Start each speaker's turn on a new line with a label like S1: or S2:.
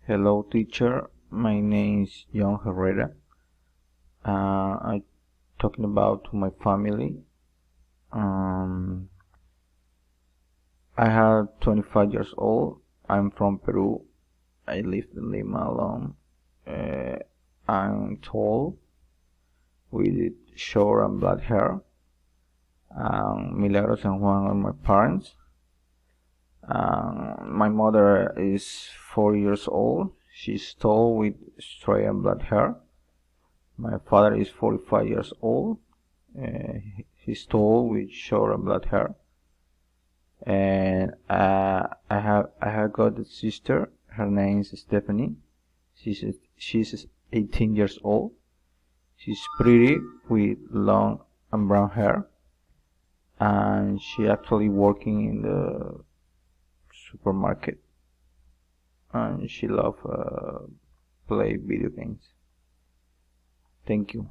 S1: Hello teacher, my name is John Herrera. I'm talking about my family. Um, I have 25 years old. I'm from Peru. I live in Lima alone. I'm tall with short and black hair. Milagros and Juan are my parents. My mother is 4 years old. She's tall with straight and black hair. My father is 45 years old. He's tall with short and black hair. And I have got a sister. Her name is Stephanie. She's 18 years old. She's pretty with long and brown hair. And she actually working in the supermarket. And she love play video games. Thank you.